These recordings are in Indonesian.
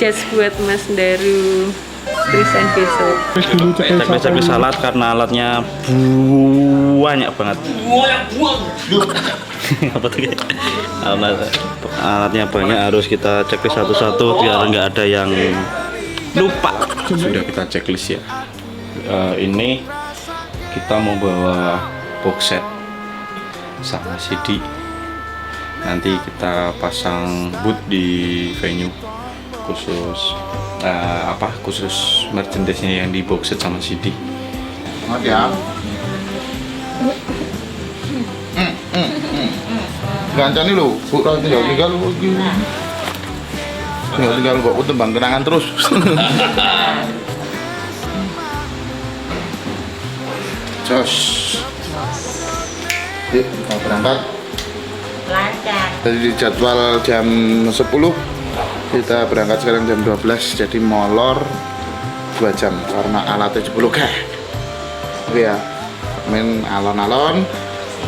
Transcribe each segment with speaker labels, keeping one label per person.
Speaker 1: jas buat Mas Daru tulisan besok.
Speaker 2: Checklist alat karena alatnya banyak banget. Apa tuh? Alatnya banyak, harus kita checklist satu-satu biar nggak ada yang lupa.
Speaker 3: Sudah kita checklist ya. Ini kita mau bawa box set sama CD. Nanti kita pasang booth di venue khusus khusus merchandise-nya yang di box set sama CD.
Speaker 4: Selamat ya. Gancani lu, tinggal lu lagi. Tinggal kok tembang kenangan terus. Jos. Yuk, mau berangkat.
Speaker 1: Lancar.
Speaker 4: Tadi jadwal jam 10, kita berangkat sekarang jam 12, jadi molor 2 jam karena alatnya 10 kah. Oke ya, main alon-alon,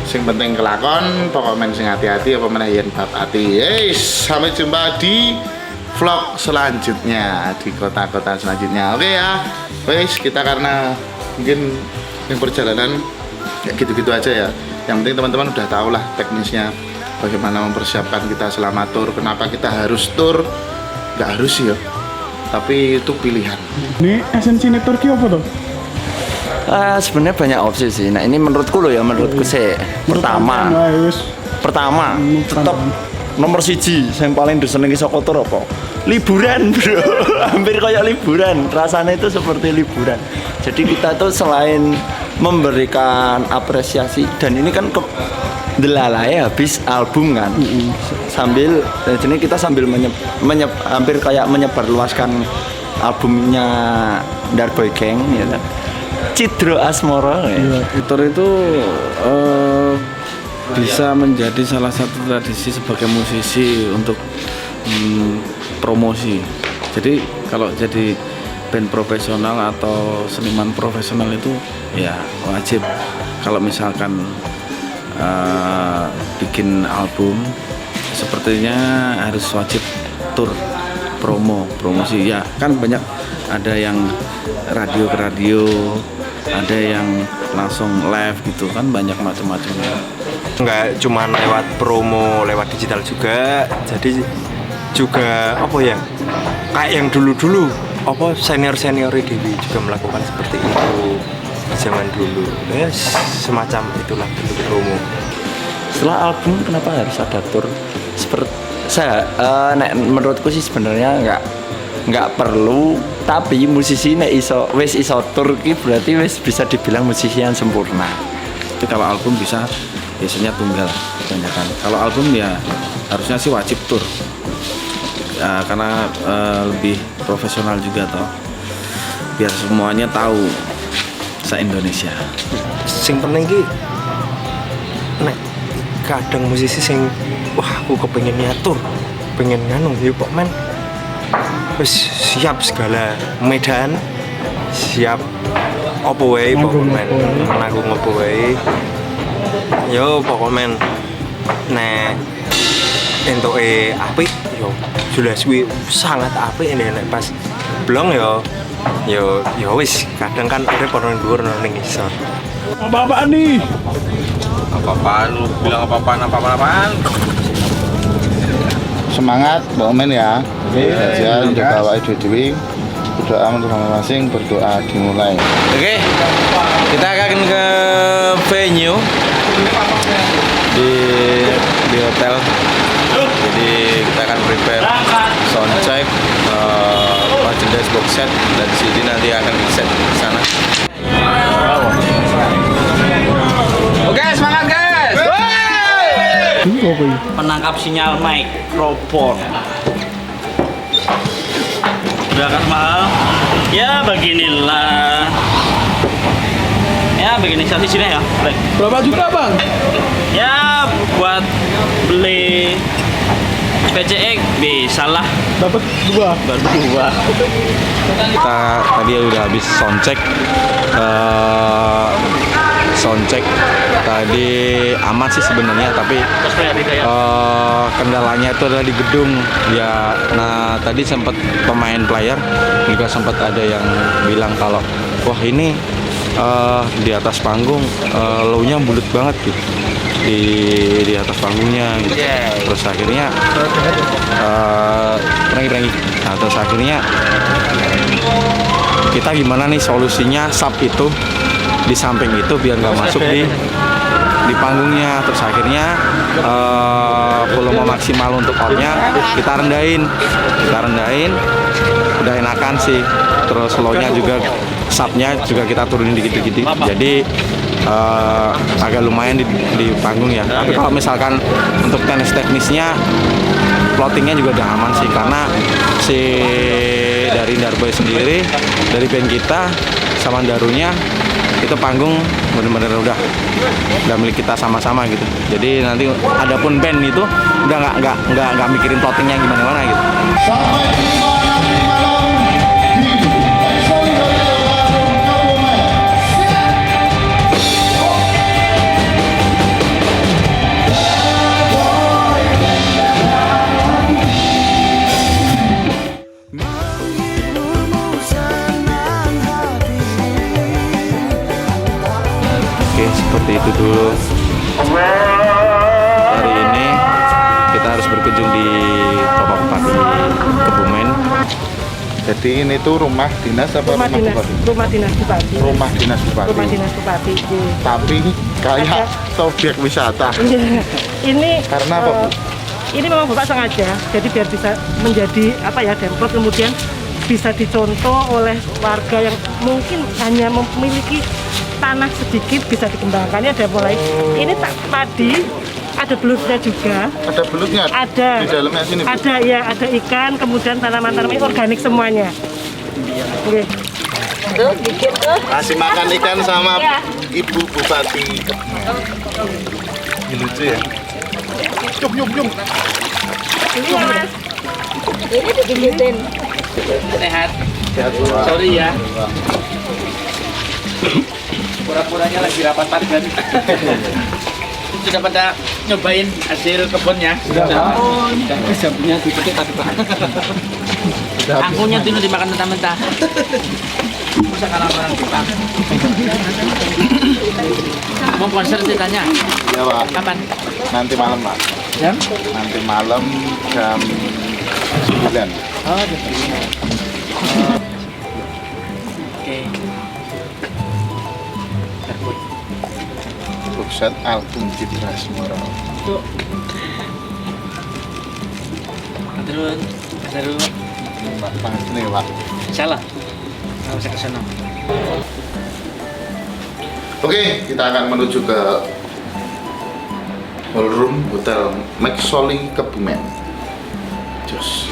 Speaker 4: sing penting kelakon, pokok main sing hati-hati apa meneh yen bab ati. Sampai jumpa di vlog selanjutnya, di kota-kota selanjutnya. Oke ya, wes kita karena mungkin yang perjalanan ya gitu-gitu aja ya. Yang penting teman-teman udah tahu lah teknisnya, bagaimana mempersiapkan kita selama tur, kenapa kita harus tur. Nggak harus ya, tapi itu pilihan.
Speaker 5: Ini esensi Turki apa tuh?
Speaker 2: Sebenarnya banyak opsi sih. Nah ini menurutku loh ya, menurutku sih pertama tetap nomor siji yang paling disenengi saka tur apa? Liburan bro. Hampir kayak liburan, rasanya itu seperti liburan. Jadi kita tuh selain memberikan apresiasi, dan ini kan Delalai habis album kan, sambil jadi kita sambil hampir kayak menyebarluaskan albumnya Darboy Gang ya kan, Cidro Asmoro ya.
Speaker 6: Tur itu bisa menjadi salah satu tradisi sebagai musisi untuk promosi. Jadi kalau jadi band profesional atau seniman profesional itu ya wajib kalau misalkan bikin album sepertinya harus wajib tur promosi ya kan. Banyak ada yang radio ke radio, ada yang langsung live gitu kan, banyak macam-macamnya.
Speaker 7: Nggak cuma lewat promo, lewat digital juga, jadi juga apa ya, kayak yang dulu-dulu apa senior Dewi juga melakukan seperti itu zaman dulu ya, semacam itulah bentuk promo.
Speaker 2: Setelah album kenapa harus ada tour? Seperti menurutku sih sebenarnya nggak perlu, tapi musisi nek wis iso tour ki berarti wis bisa dibilang musisi yang sempurna.
Speaker 6: Tapi kalau album bisa biasanya tunggal kebanyakan. Kalau album ya harusnya sih wajib tour ya, karena lebih profesional juga toh, biar semuanya tahu se-Indonesia.
Speaker 7: Sing penting ki nek kadang musisi sing wah aku kepengen nyatur, pengen nganu yuk kok men wis siap segala medan, siap opo wae pokoknya nanggung opo wae yo pokoknya nek entuke apik yo jelas kuwi sangat apik nek pas blong yo wis kadang kan ada orang dhuwur ning isor.
Speaker 5: Apa-apaan nih?
Speaker 3: Apa-apaan lu bilang apa-apaan?
Speaker 4: Semangat Mbak Omen ya. Saja jaga awake dhewe. Berdoa untuk masing-masing, berdoa dimulai.
Speaker 2: Oke, kita akan ke venue di hotel. Jadi kita akan prepare sound check, merchandise box set, dan CD nanti akan di set di sana. Oke, semangat guys! Penangkap sinyal mikrofon. Udah kan mahal? Ya beginilah. Ya begini satu sini ya.
Speaker 5: Berapa juta bang?
Speaker 2: Ya buat beli PCX bisa lah.
Speaker 5: Dapat 2.
Speaker 2: Baru 2.
Speaker 3: Kita tadi udah habis soundcheck
Speaker 6: soundcheck tadi aman sih sebenarnya, tapi kendalanya itu adalah di gedung ya. Nah tadi sempat pemain player juga sempat ada yang bilang kalau wah ini di atas panggung low-nya bulat banget gitu di atas panggungnya gitu. Terus akhirnya nah terus akhirnya kita gimana nih solusinya sub itu di samping itu biar nggak masuk di panggungnya. Terus akhirnya volume maksimal untuk outnya kita rendahin udah enakan sih. Terus low-nya juga subnya juga kita turunin dikit-dikit, jadi agak lumayan di panggung ya. Tapi kalau misalkan untuk teknisnya plottingnya juga udah aman sih, karena si dari Darboy sendiri, dari band kita sama Darunya itu panggung bener-bener udah milik kita sama-sama gitu. Jadi nanti adapun band itu udah nggak mikirin plottingnya gimana gitu. Oke, seperti itu dulu. Hari ini kita harus berkunjung di Bapak Bupati Kebumen.
Speaker 4: Jadi ini tuh rumah dinas apa
Speaker 1: Rumah dinas Bupati.
Speaker 4: Rumah dinas Bupati.
Speaker 1: Rumah dinas Bupati.
Speaker 4: Tapi kayak objek wisata.
Speaker 1: Ini
Speaker 4: Karena apa, Bu?
Speaker 1: Ini memang Bapak sengaja, jadi biar bisa menjadi apa ya, demplot, kemudian bisa dicontoh oleh warga yang mungkin hanya memiliki tanah sedikit, bisa dikembangkan. Ini ada mulai, ini padi, ada belutnya juga.
Speaker 4: Ada belutnya?
Speaker 1: Ada.
Speaker 4: Di dalamnya sini, Bu?
Speaker 1: Ada ya, ada ikan, kemudian tanaman-tanaman organik semuanya. Oke.
Speaker 4: Kasih makan ikan sama Ibu Bupati Kebumen. Ini lucu ya? Yuk.
Speaker 8: Iya mas, ini digigitin.
Speaker 4: Sehat, Bu.
Speaker 8: Sorry ya. Pura-puranya lagi rapat pargan. Sudah pada nyobain hasil kebunnya? Sudah. Jambunya dipetik tapi Pak. Angkuhnya dulu dimakan mentah-mentah. Masa kalah orang Jepang. Mau konser ceritanya?
Speaker 4: Iya, Pak.
Speaker 8: Kapan?
Speaker 4: Nanti malam, Pak.
Speaker 8: Jam?
Speaker 4: Nanti malam jam 9.
Speaker 8: Oh, jam 9. Oke.
Speaker 4: Pusat album Citra Asmara.
Speaker 8: Tuh. Terus.
Speaker 4: Pak nih, Pak.
Speaker 8: Salah. Nggak usah ke sana.
Speaker 4: Oke, kita akan menuju ke ballroom Hotel Maxoli Kebumen. Jos.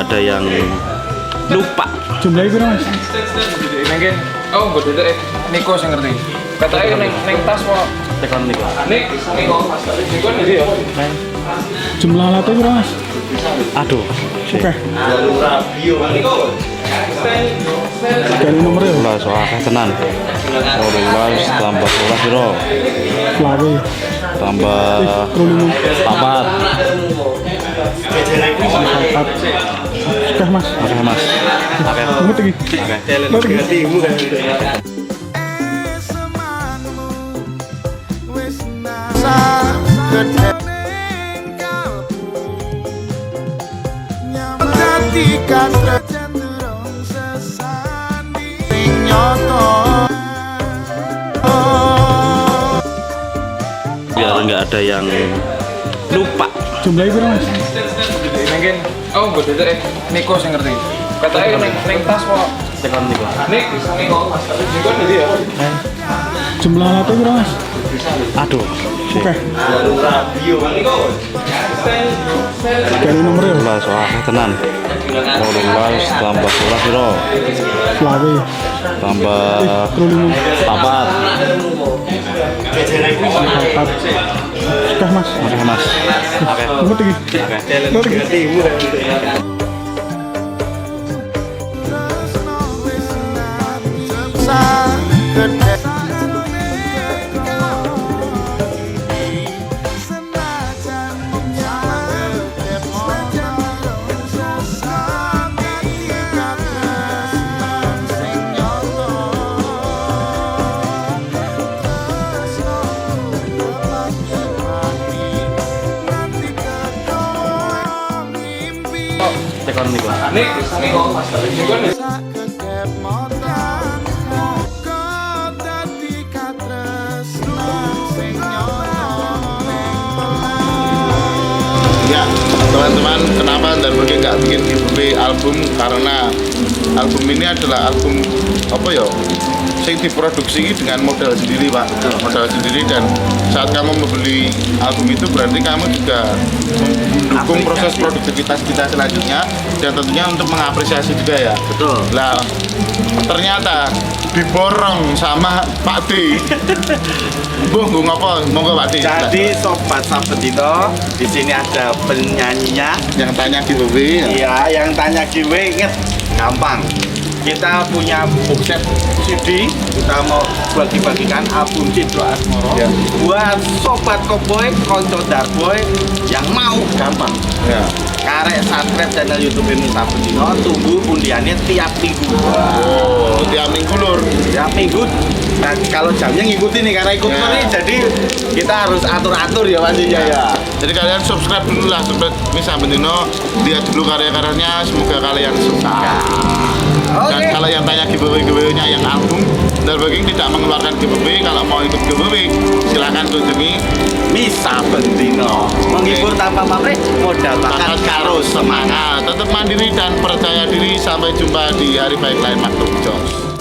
Speaker 6: Ada yang lupa.
Speaker 5: Jumlahnya berapa mas?
Speaker 9: Mungkin, oh gue duduk Niko saya ngerti. Katanya neng tas mau.
Speaker 6: Tekan Niko.
Speaker 9: Niko ini ya.
Speaker 5: Jumlah alatnya berapa mas?
Speaker 6: Aduh.
Speaker 5: Oke. Kali nomornya
Speaker 3: 11 wah akeh tenan. 12 tambah 12 piro?
Speaker 5: Selawe.
Speaker 3: Tambah 4.
Speaker 5: Oke mas.
Speaker 3: Oke Mas.
Speaker 5: Ngerti iki? Ngerti.
Speaker 3: Biar nggak ada yang lupa.
Speaker 5: Jumlahnya berapa mas?
Speaker 9: Mungkin oh gue duduk Niko sing ngerti. Katanya neng tas kok.
Speaker 3: Tekan Niko.
Speaker 9: Niko jadi ya.
Speaker 5: Jumlah alatnya berapa mas?
Speaker 3: Aduh.
Speaker 5: Oke. Kali nomornya
Speaker 3: 11 wah akeh tenan. 12 tambah 12 piro?
Speaker 5: Selawe.
Speaker 3: Tambah 4.
Speaker 5: Oke mas.
Speaker 3: Oke Mas. Oke.
Speaker 5: Ngerti iki? Ngerti.
Speaker 3: Tekan Niko.
Speaker 9: Niko nih.
Speaker 4: Ya, teman-teman, kenapa Darboge nggak bikin giveaway album? Karena album ini adalah album apa ya? Yang diproduksi dengan modal sendiri, Pak. Modal sendiri, dan saat kamu membeli album itu berarti kamu juga mendukung proses produktivitas kita selanjutnya, dan tentunya untuk mengapresiasi juga ya.
Speaker 2: Betul.
Speaker 4: Lah, ternyata diborong sama Pak D. Gue ngapa? Monggo Pak D.
Speaker 2: Jadi sobat Sabendino, di sini ada penyanyinya.
Speaker 4: Yang tanya giveaway.
Speaker 2: Iya, yang tanya giveaway inget gampang. Kita punya box set CD, kita mau bagi-bagikan album Cidro Asmoro.
Speaker 4: Ya.
Speaker 2: Buat sobat Koboy, konco Darboy yang mau gampang.
Speaker 4: Ya.
Speaker 2: Karek subscribe channel YouTube ini Sabendino, tunggu undiannya tiap minggu.
Speaker 4: Oh, tiap minggu lur.
Speaker 2: Tiap minggu. Nah, kalau jamnya ngikutin nih, karena ikut
Speaker 4: Ya.
Speaker 2: nih, jadi kita harus atur-atur ya pastinya ya.
Speaker 4: Jadi kalian subscribe dulu lah, subscribe Sabendino, lihat dulu karya-karyanya, semoga kalian suka. Dan kalau yang tanya giveaway-nya yang album, Darboge tidak mengeluarkan giveaway. Kalau mau ikut giveaway, silahkan kunjungi
Speaker 2: Misa Bendino, menghibur tanpa pamrih, modal bakat karo semangat.
Speaker 4: Tetap mandiri dan percaya diri. Sampai jumpa di hari baik lain, Makhluk Jos.